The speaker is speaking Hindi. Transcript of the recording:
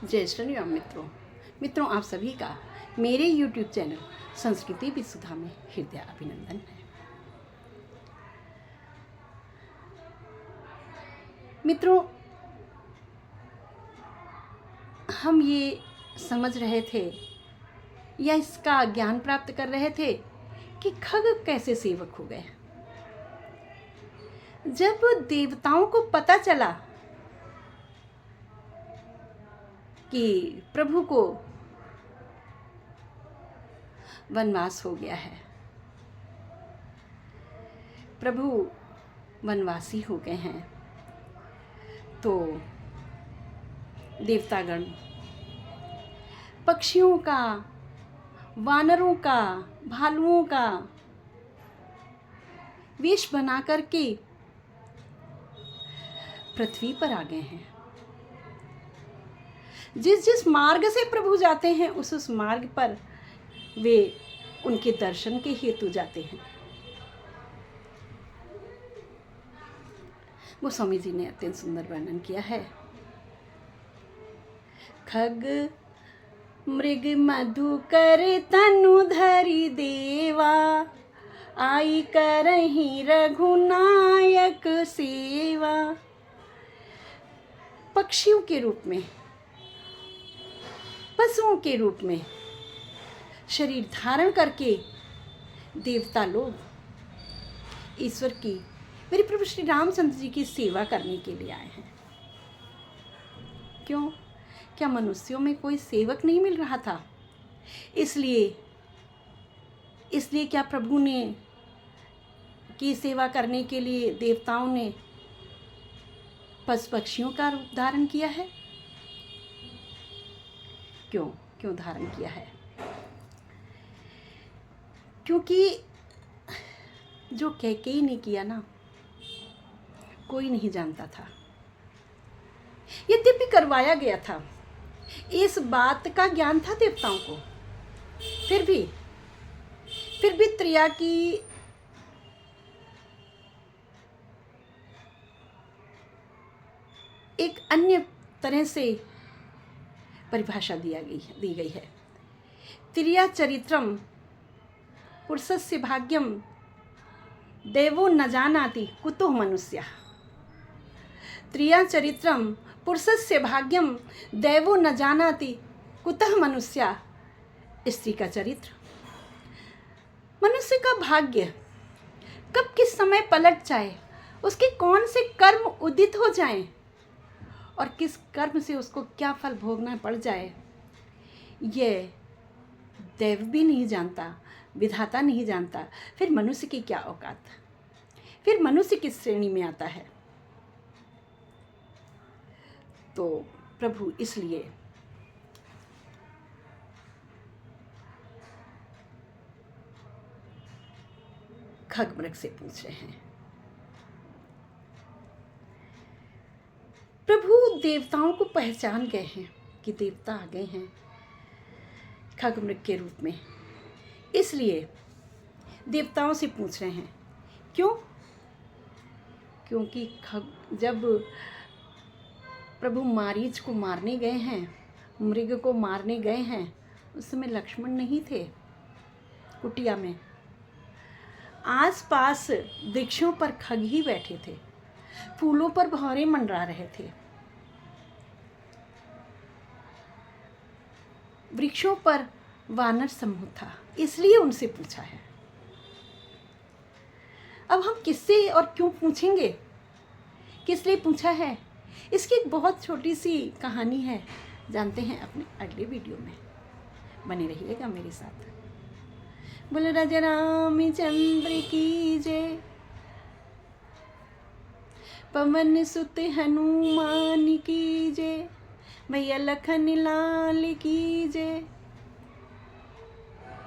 जय श्री राम मित्रों आप सभी का मेरे YouTube चैनल संस्कृति विसुधा में हृदय अभिनंदन है। मित्रों, हम ये समझ रहे थे या इसका ज्ञान प्राप्त कर रहे थे कि खग कैसे सेवक हो गए। जब देवताओं को पता चला कि प्रभु को वनवास हो गया है, प्रभु वनवासी हो गए हैं, तो देवतागण पक्षियों का, वानरों का, भालुओं का वेश बना करके पृथ्वी पर आ गए हैं। जिस जिस मार्ग से प्रभु जाते हैं उस मार्ग पर वे उनके दर्शन के हेतु जाते हैं। गोस्वामी जी ने अत्यंत सुंदर वर्णन किया है। खग मृग मधुकर तनु धरि देवा, आई करहि रघुनायक सेवा। पक्षियों के रूप में, पशुओं के रूप में शरीर धारण करके देवता लोग ईश्वर की, मेरे प्रभु श्री रामचंद्र जी की सेवा करने के लिए आए हैं। क्यों? क्या मनुष्यों में कोई सेवक नहीं मिल रहा था? इसलिए क्या प्रभु ने की सेवा करने के लिए देवताओं ने पशु पक्षियों का रूप धारण किया है? क्यों धारण किया है? क्योंकि जो कैकेयी ने किया ना, कोई नहीं जानता था। यद्यपि करवाया गया था, इस बात का ज्ञान था देवताओं को, फिर भी त्रिया की एक अन्य तरह से परिभाषा दी गई है। त्रिया चरित्रम पुरुषस्य भाग्यम देवो न जानाति कुतो मनुष्यः। त्रिया चरित्रम पुरुषस्य भाग्यम देवो न जानाति कुतः मनुष्यः। स्त्री का चरित्र, मनुष्य का भाग्य कब किस समय पलट जाए, उसके कौन से कर्म उदित हो जाएं और किस कर्म से उसको क्या फल भोगना पड़ जाए, ये देव भी नहीं जानता, विधाता नहीं जानता। फिर मनुष्य की क्या औकात, फिर मनुष्य किस श्रेणी में आता है? तो प्रभु इसलिए खगमृग से पूछ रहे हैं। प्रभु देवताओं को पहचान गए हैं कि देवता आ गए हैं खगमृग के रूप में, इसलिए देवताओं से पूछ रहे हैं। क्यों? क्योंकि जब प्रभु मारीच को मारने गए हैं, मृग को मारने गए हैं, उस समय लक्ष्मण नहीं थे कुटिया में। आसपास वृक्षों पर खग ही बैठे थे, फूलों पर भौरे मंडरा रहे थे। वृक्षों पर वानर समूह था, इसलिए उनसे पूछा है। अब हम किससे और क्यों पूछेंगे, किस लिए पूछा है, इसकी एक बहुत छोटी सी कहानी है, जानते हैं अपने अगले वीडियो में। बने रहिएगा मेरे साथ। बोलो राजा रामचंद्र की जय, पवन सुत हनुमान की जय, भैया लखन लाल की जय।